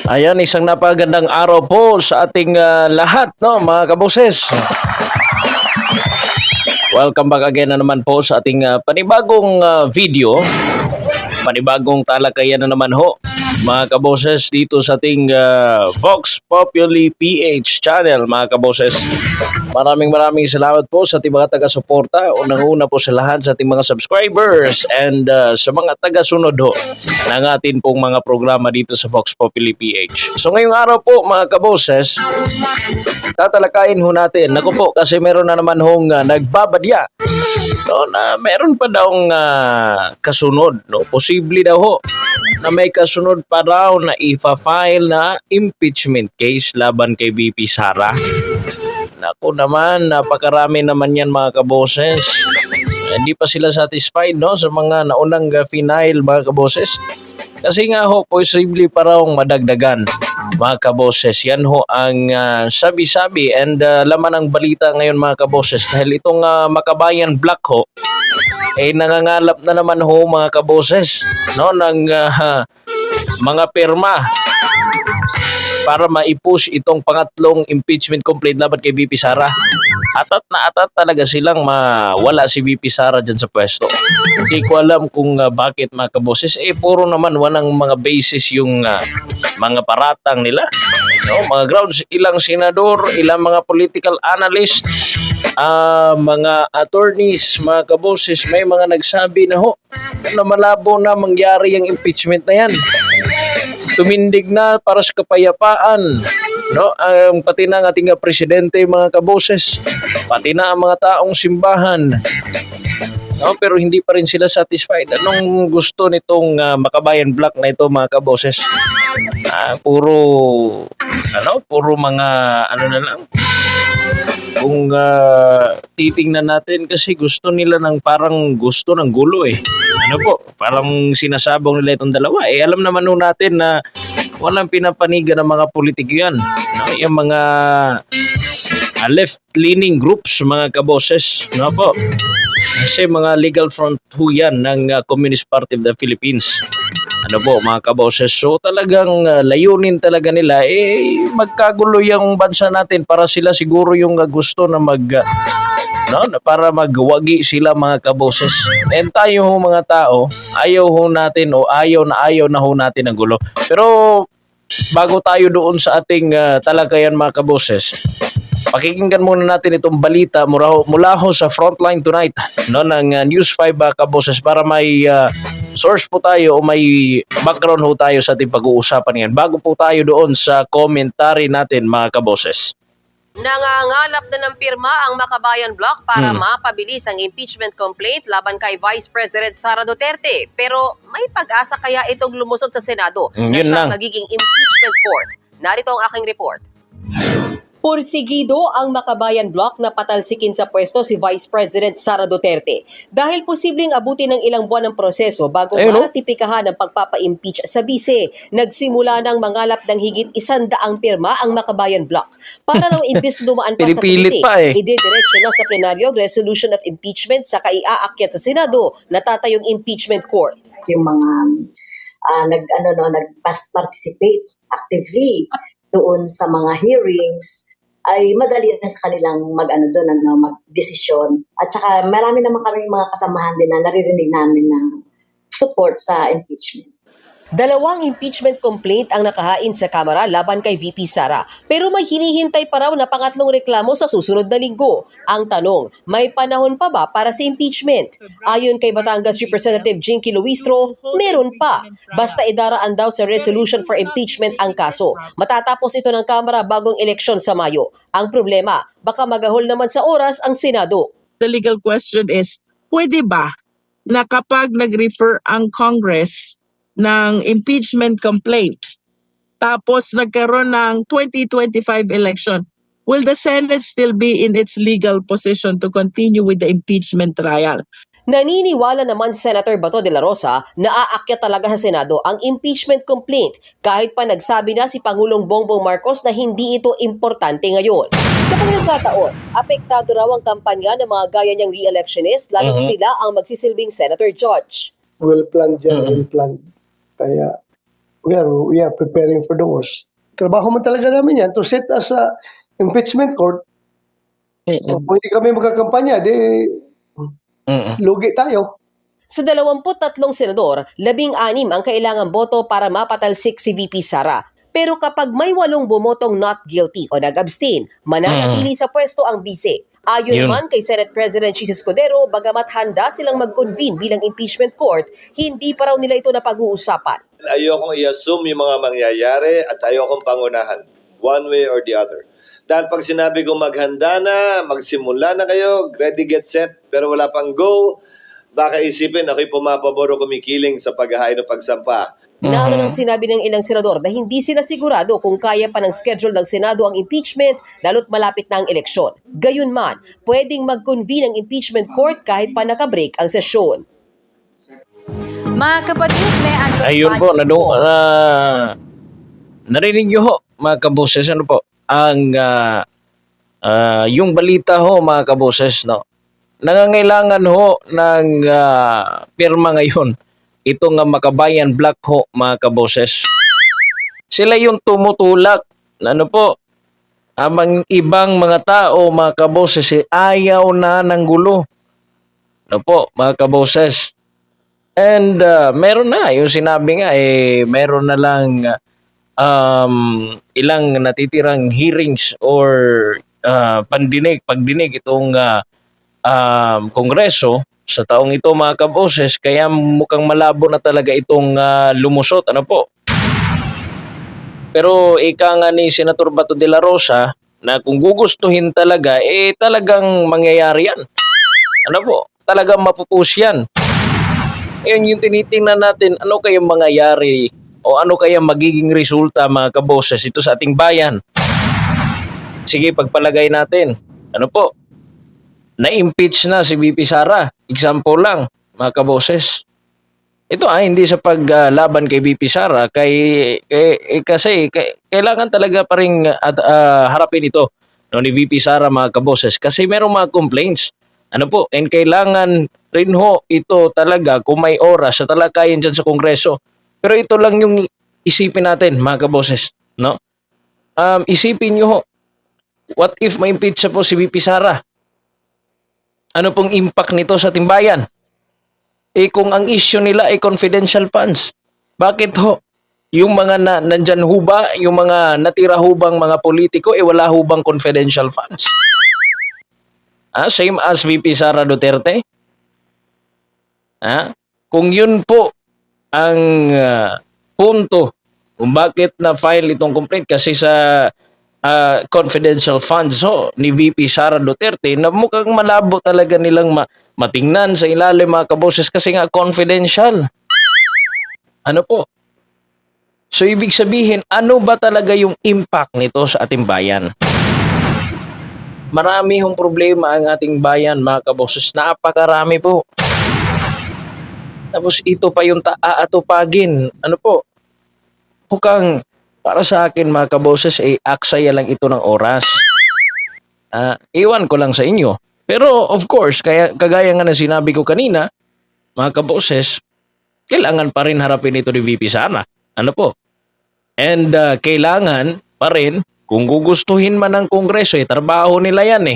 Ayan, isang napagandang araw po sa ating lahat, no, mga kaboses. Welcome back again na naman po sa ating panibagong video, panibagong talakayan na naman ho, mga kaboses, dito sa ating Vox Populi PH channel, mga kaboses. Maraming salamat po sa ating mga taga-suporta. Unang-una po sa lahat sa ating mga subscribers and sa mga taga-sunod ho ng atin pong mga programa dito sa Vox Populi PH. So ngayong araw po, mga kaboses, tatalakayin ho natin. Naku po, kasi meron na naman hong nagbabadya, no, na meron pa daw kasunod, no? Posible daw ho na may kasunod pa raw na ifa-file na impeachment case laban kay VP Sara. Naku naman, napakarami naman yan, mga kaboses. Hindi pa sila satisfied, no, sa mga naunang final, mga kaboses. Kasi nga ho, posible pa raw madagdagan, mga kaboses. Yan ho ang sabi-sabi and laman ng balita ngayon, mga kaboses. Dahil itong Makabayan Black ho, nangangalap na naman ho, mga kaboses, no, ng mga pirma para ma-push itong pangatlong impeachment complaint laban kay VP Sara. Atat na atat talaga silang mawala si VP Sara dyan sa pwesto. Hindi ko alam kung bakit, mga kaboses. Puro naman walang mga basis yung mga paratang nila. No, mga grounds, ilang senador, ilang mga political analyst, mga attorneys, mga kaboses, may mga nagsabi na ho na malabo na mangyari yung impeachment na yan. Tumindig na para sa kapayapaan, no, pati na ang ating presidente, mga kaboses, pati na ang mga taong simbahan, no, pero hindi pa rin sila satisfied. Anong gusto nitong Makabayan Black na ito, mga kaboses? Puro mga na lang. Kung titingnan natin, kasi gusto nila ng parang gusto ng gulo parang sinasabong nila itong dalawa. Alam naman nun natin na walang pinapanigan ng mga politiko yan, no? Yung mga left-leaning groups, mga kaboses, no po? Kasi mga legal front ho yan ng Communist Party of the Philippines. Ano po, mga kaboses? So talagang layunin talaga nila magkagulo yung bansa natin para sila siguro yung gusto na para magwagi sila, mga kaboses. And tayo ho, mga tao, ayaw na ho natin ang gulo. Pero bago tayo doon sa ating talakayan, mga kaboses, pakikinggan muna natin itong balita mula ho sa Frontline Tonight, no, ng News 5, kaboses, para may source po tayo o may background ho tayo sa ating pag-uusapan yan bago po tayo doon sa commentary natin, mga kaboses. Nangangalap na ng pirma ang Makabayan Block para mapabilis ang impeachment complaint laban kay Vice President Sara Duterte. Pero may pag-asa kaya itong lumusot sa Senado na siyang nagiging impeachment court? Narito ang aking report. Pursigido ang Makabayan Block na patalsikin sa pwesto si Vice President Sara Duterte dahil posibleng abutin ng ilang buwan ng proseso bago matipikahan ang pagpapa-impeach sa bise. Nagsimula ng mangalap ng higit 100 pirma ang Makabayan Block para nang imbis dumaan pa sa komite, idediretso na sa plenaryo resolution of impeachment sa kaiaakyat sa Senado na tatayong impeachment court. Yung mga nag-participate actively doon sa mga hearings ay madali na sa kanilang mag-desisyon. At saka marami naman kami mga kasamahan din na naririnig namin na support sa impeachment. 2 impeachment complaint ang nakahain sa Kamara laban kay VP Sara. Pero may hinihintay pa raw na pangatlong reklamo sa susunod na linggo. Ang tanong, may panahon pa ba para sa impeachment? Ayon kay Batangas Representative Jinky Luistro, meron pa. Basta idaraan daw sa resolution for impeachment ang kaso. Matatapos ito ng Kamara bagong eleksyon sa Mayo. Ang problema, baka magahol naman sa oras ang Senado. The legal question is, pwede ba na kapag nag-refer ang Congress ng impeachment complaint tapos nagkaroon ng 2025 election, will the Senate still be in its legal position to continue with the impeachment trial? Naniniwala naman si Senator Bato de la Rosa na aakyat talaga sa Senado ang impeachment complaint kahit pa nagsabi na si Pangulong Bongbong Marcos na hindi ito importante ngayon. Kapag nagkataon, apektado raw ang kampanya ng mga gaya niyang re-electionist lalo't sila ang magsisilbing Senator Judge. Well planned yan, well planned. Kaya we are preparing for the worst. Trabaho man talaga namin yan to sit as a impeachment court. Mm-mm. Kung hindi kami magkakampanya, di Mm. lugi tayo. Sa 23 senador, 16 ang kailangang boto para mapatalsik si VP Sara. Pero kapag may 8 bumotong not guilty o nag-abstain, mananatili sa pwesto ang bise. Ayon Yun. man kay Senate President Chis Escudero, bagamat handa silang mag-convene bilang impeachment court, hindi pa raw nila ito napag-uusapan. Ayokong i-assume yung mga mangyayari at ayokong pangunahan, one way or the other. Dahil pag sinabi ko maghanda na, magsimula na kayo, ready, get set, pero wala pang go, baka isipin ako'y pumapabor o kumikiling sa paghahain o pagsampa. Nauna nang sinabi ng ilang senador na hindi sila sigurado kung kaya pa ng schedule ng Senado ang impeachment lalo't malapit na ang eleksyon. Gayunman, pwedeng mag-convene ang impeachment court kahit pa nakabreak ang sesyon. Mga kapatid, may Ayun po, narinig nyo ho, mga kaboses, ano po, ang yung balita ho, mga kaboses, no? Nangangailangan ho ng pirma ngayon itong Makabayan Black ho, mga kaboses. Sila yung tumutulak, ano po, amang ibang mga tao, mga kaboses, ayaw na ng gulo. Ano po, mga kaboses. And meron na, yung sinabi nga, meron na lang ilang natitirang hearings or pagdinig itong Kongreso sa taong ito, mga kaboses, kaya mukhang malabo na talaga itong lumusot, ano po. Pero ika nga ni Senator Bato de la Rosa na kung gugustuhin talaga, talagang mangyayari yan. Ano po, talagang mapupus yan. Ngayon yung tinitingnan natin, ano kayang mangyayari o ano kayang magiging resulta, mga kaboses, ito sa ating bayan. Sige, pagpalagay natin. Ano po? Na-impeach na si VP Sara. Example lang, mga kaboses. Ito hindi sa paglaban kay VP Sara, kasi kailangan talaga pa rin harapin ito, no, ni VP Sara, mga kaboses. Kasi merong mga complaints. Ano po? And kailangan rin ho ito talaga kung may oras sa talakayin dyan sa Kongreso. Pero ito lang yung isipin natin, mga kaboses. No? Isipin nyo ho, what if ma-impeach po si VP Sara? Ano pong impact nito sa ating bayan? Kung ang issue nila ay confidential funds, bakit ho? Yung mga nandyan ho ba, yung mga natira ho bang mga politiko, wala ho bang confidential funds? Same as VP Sara Duterte? Kung yun po ang punto kung bakit na-file itong complaint, kasi sa confidential funds ni VP Sara Duterte, na mukhang malabo talaga nilang matingnan sa ilalim, mga kaboses, kasi nga confidential. Ano po? So ibig sabihin, ano ba talaga yung impact nito sa ating bayan? Marami hong problema ang ating bayan, mga kaboses. Napakarami po. Tapos ito pa yung aatupagin. Ano po? Mukhang para sa akin, mga kaboses, aksaya lang ito ng oras. Iwan ko lang sa inyo. Pero of course, kagaya nga na sinabi ko kanina, mga kaboses, kailangan pa rin harapin ito ni VP Sara. Ano po? And kailangan pa rin, kung gugustuhin man ng Kongreso, trabaho nila yan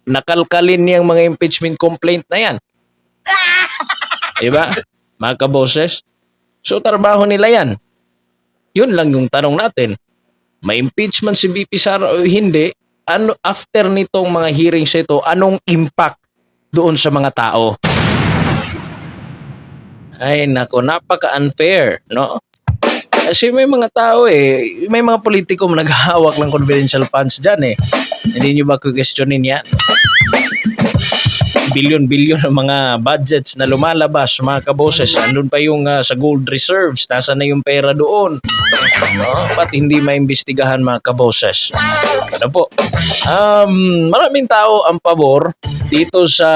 Nakalkalin niyang mga impeachment complaint na yan. Diba? Mga kaboses? So, trabaho nila yan. Yun lang yung tanong natin. May impeachment si VP Sara o hindi? Ano, after nitong mga hearings ito, anong impact doon sa mga tao? Ay, nako, napaka-unfair, no? Kasi may mga tao may mga politiko naghahawak ng confidential funds dyan Hindi nyo ba questionin yan? Bilyon-bilyon ng mga budgets na lumalabas, mga kaboses. Andun pa yung sa gold reserves. Nasa na yung pera doon? No? Ba't hindi maimbestigahan, mga kaboses? Ano po? Maraming tao ang pabor dito sa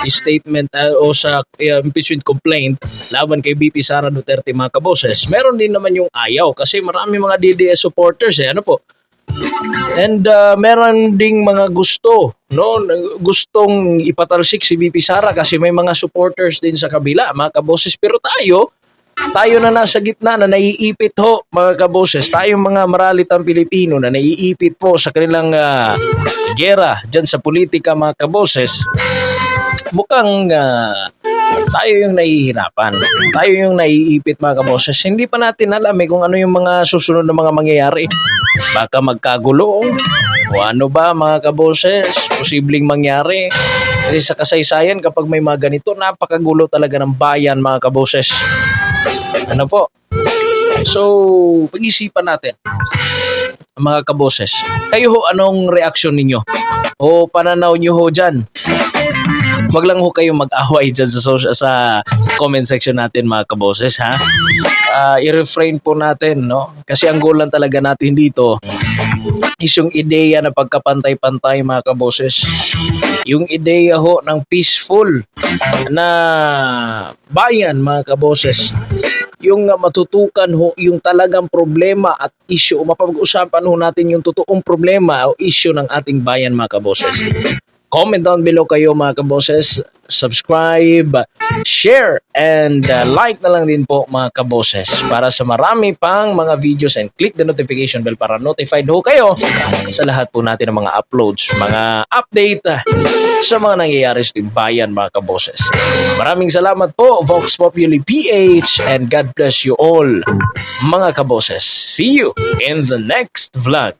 statement o sa impeachment complaint laban kay VP Sara Duterte, mga kaboses. Meron din naman yung ayaw kasi marami mga DDS supporters ano po. And meron ding mga gusto, no? Gustong ipatalsik si VP Sara kasi may mga supporters din sa kabila, mga kaboses. Pero tayo, Tayo na nasa gitna na naiipit ho, mga kaboses. Tayong mga maralitang Pilipino na naiipit po sa kanilang gera dyan sa politika, mga kaboses. Mukhang tayo yung nahihirapan. Tayo yung naiipit, mga kaboses. Hindi pa natin alam kung ano yung mga susunod na mga mangyayari. Baka magkagulo o ano ba, mga kaboses, posibleng mangyari. Kasi sa kasaysayan, kapag may mga ganito, napakagulo talaga ng bayan, mga kaboses. Ano po? So, pag-isipan natin, mga kaboses. Kayo ho, anong reaksyon ninyo? O pananaw nyo ho dyan? Wag lang ho kayong mag-away dyan sa comment section natin, mga kaboses, ha? I-refrain po natin, no? Kasi ang goal lang talaga natin dito is yung ideya na pagkapantay-pantay, mga kaboses. Yung ideya ho ng peaceful na bayan, mga kaboses. Yung matutukan ho yung talagang problema at issue. Mapag-usapan ho natin yung totoong problema o issue ng ating bayan, mga kaboses. Comment down below kayo, mga kaboses. Subscribe, share, and like na lang din po, mga kaboses, para sa marami pang mga videos, and click the notification bell para notified ho kayo sa lahat po natin ng mga uploads, mga update sa mga nangyayari sa ating bayan, mga kaboses. Maraming salamat po, Vox Populi PH, and God bless you all, mga kaboses. See you in the next vlog.